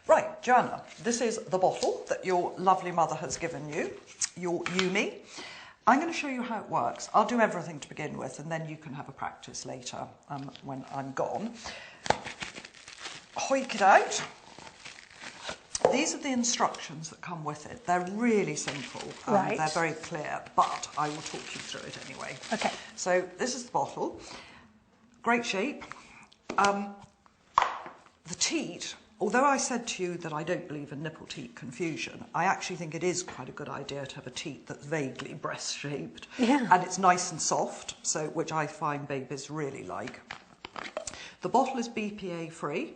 Right, Joanna, this is the bottle that your lovely mother has given you, your Yoomi. I'm going to show you how it works. I'll do everything to begin with, and then you can have a practice later when I'm gone. Hoik it out. These are the instructions that come with it. They're really simple. Right. They're very clear, but I will talk you through it anyway. Okay. So this is the bottle. Great shape. The teat, although I said to you that I don't believe in nipple-teat confusion, I actually think it is quite a good idea to have a teat that's vaguely breast-shaped. Yeah. And it's nice and soft, so which I find babies really like. The bottle is BPA-free,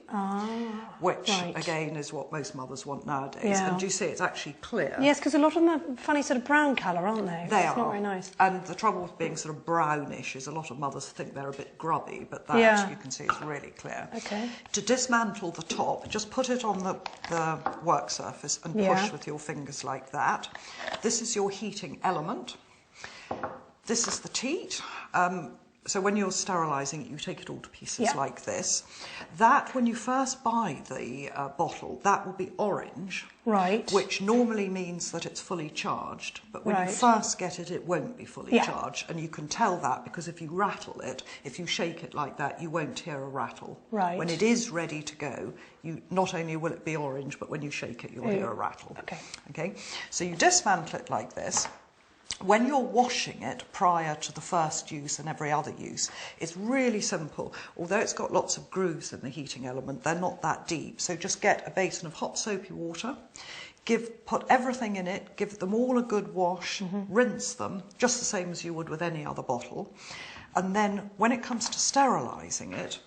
which, right. again, is what most mothers want nowadays. Yeah. And do you see it's actually clear? Yes, because a lot of them are funny sort of brown colour, aren't they? They it's are. not very nice. And the trouble with being sort of brownish is a lot of mothers think they're a bit grubby, but that, Yeah. you can see, is really clear. Okay. To dismantle the top, just put it on the work surface and push with your fingers like that. This is your heating element. This is the teat. So when you're sterilising it, you take it all to pieces like this. That, when you first buy the bottle, that will be orange. Right. Which normally means that it's fully charged. But when you first get it, it won't be fully charged. And you can tell that because if you rattle it, if you shake it like that, you won't hear a rattle. Right. When it is ready to go, you not only will it be orange, but when you shake it, you'll hear a rattle. Okay. Okay. So you dismantle it like this. When you're washing it prior to the first use and every other use, it's really simple. Although it's got lots of grooves in the heating element, they're not that deep. So just get a basin of hot soapy water, put everything in it, give them all a good wash, rinse them, just the same as you would with any other bottle. And then when it comes to sterilising it,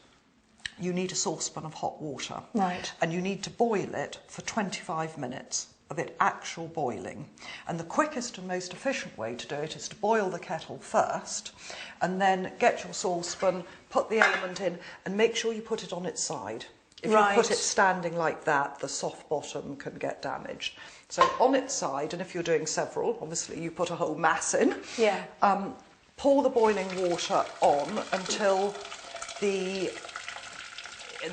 you need a saucepan of hot water. Right. And you need to boil it for 25 minutes. Of it actual boiling. And the quickest and most efficient way to do it is to boil the kettle first and then get your saucepan, put the element in and make sure you put it on its side. If you put it standing like that, the soft bottom can get damaged. So on its side, and if you're doing several, obviously you put a whole mass in. Yeah. Pour the boiling water on until the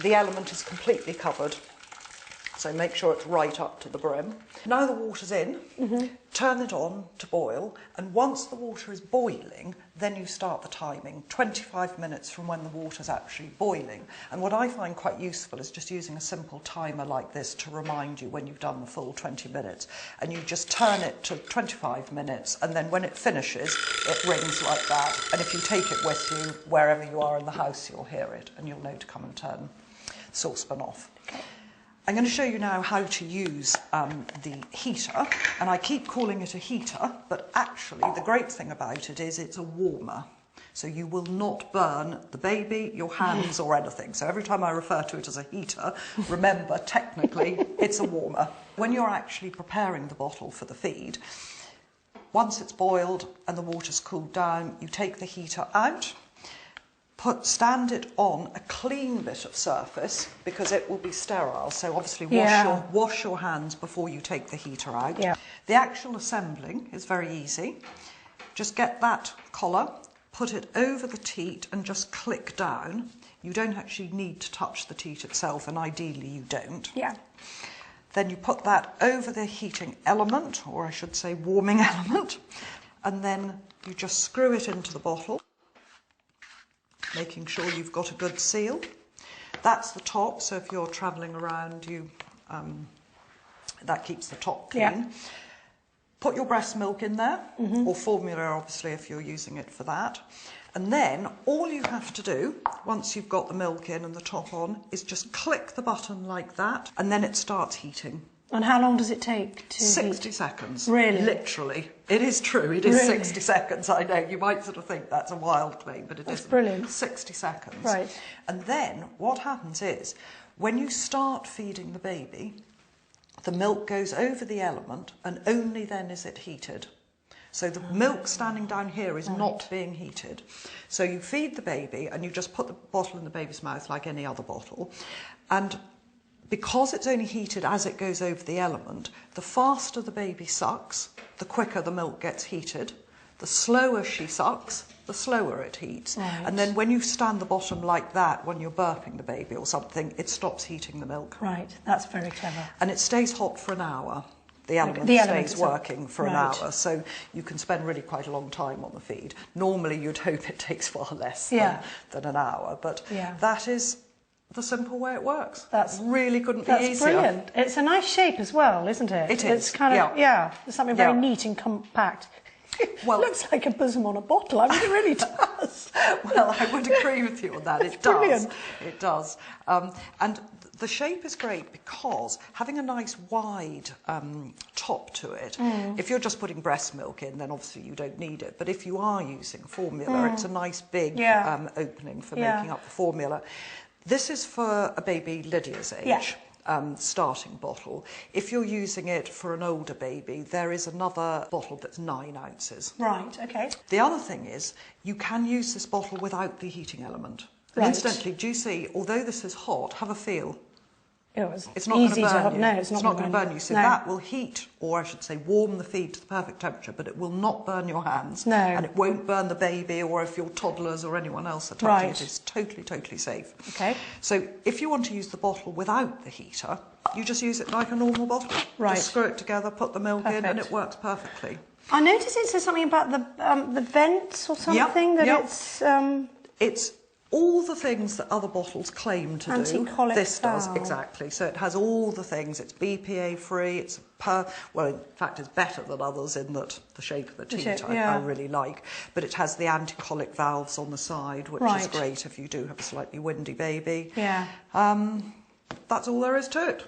element is completely covered. So make sure it's right up to the brim. Now the water's in, turn it on to boil, and once the water is boiling, then you start the timing, 25 minutes from when the water's actually boiling. And what I find quite useful is just using a simple timer like this to remind you when you've done the full 20 minutes. And you just turn it to 25 minutes, and then when it finishes, it rings like that. And if you take it with you, wherever you are in the house, you'll hear it, and you'll know to come and turn the saucepan off. I'm going to show you now how to use the heater, and I keep calling it a heater, but actually the great thing about it is it's a warmer. So you will not burn the baby, your hands or anything. So every time I refer to it as a heater, remember technically it's a warmer. When you're actually preparing the bottle for the feed, once it's boiled and the water's cooled down, you take the heater out. Stand it on a clean bit of surface because it will be sterile. So obviously wash your hands before you take the heater out. Yeah. The actual assembling is very easy. Just get that collar, put it over the teat and just click down. You don't actually need to touch the teat itself, and ideally you don't. Yeah. Then you put that over the heating element, or I should say warming element, and then you just screw it into the bottle, making sure you've got a good seal. That's the top, so if you're travelling around, that keeps the top clean. Yeah. Put your breast milk in there, or formula obviously if you're using it for that. And then all you have to do, once you've got the milk in and the top on, is just click the button like that, and then it starts heating. And how long does it take to 60 seconds. Really? Literally. It is true. It is 60 seconds. I know. You might sort of think that's a wild claim, but it isn't. That's brilliant. 60 seconds. Right. And then what happens is, when you start feeding the baby, the milk goes over the element, and only then is it heated. So the milk standing down here is not being heated. So you feed the baby, and you just put the bottle in the baby's mouth like any other bottle. And because it's only heated as it goes over the element, the faster the baby sucks, the quicker the milk gets heated. The slower she sucks, the slower it heats. Right. And then when you stand the bottom like that, when you're burping the baby or something, it stops heating the milk. Right, that's very clever. And it stays hot for an hour. The element stays working for an hour, so you can spend really quite a long time on the feed. Normally you'd hope it takes far less than an hour, but that is the simple way it works. That's really couldn't be easier. That's brilliant. It's a nice shape as well, isn't it? It is. It's kind of, it's something very neat and compact. Well, it looks like a bosom on a bottle. I mean, it really does. Well, I would agree with you on that. It does. Brilliant. It does. And the shape is great because having a nice wide top to it, if you're just putting breast milk in, then obviously you don't need it. But if you are using formula, it's a nice big opening for making up the formula. This is for a baby Lydia's age. Starting bottle. If you're using it for an older baby, there is another bottle that's 9 ounces. Right, okay. The other thing is, you can use this bottle without the heating element. And incidentally, do you see, although this is hot, have a feel. It's not going to burn you. No, it's not going to burn you. So that will heat, or I should say warm the feed to the perfect temperature, but it will not burn your hands. No. And it won't burn the baby, or if your toddlers or anyone else are touching it, it's totally, totally safe. Okay. So if you want to use the bottle without the heater, you just use it like a normal bottle. Right. Just screw it together, put the milk in, and it works perfectly. I noticed it says something about the vents or something, It's all the things that other bottles claim to do. Anti-colic This does, valve. exactly. So it has all the things. It's BPA free. It's well, in fact, it's better than others in that the shape of the teat I really like. But it has the anti-colic valves on the side, which is great if you do have a slightly windy baby. Yeah. That's all there is to it.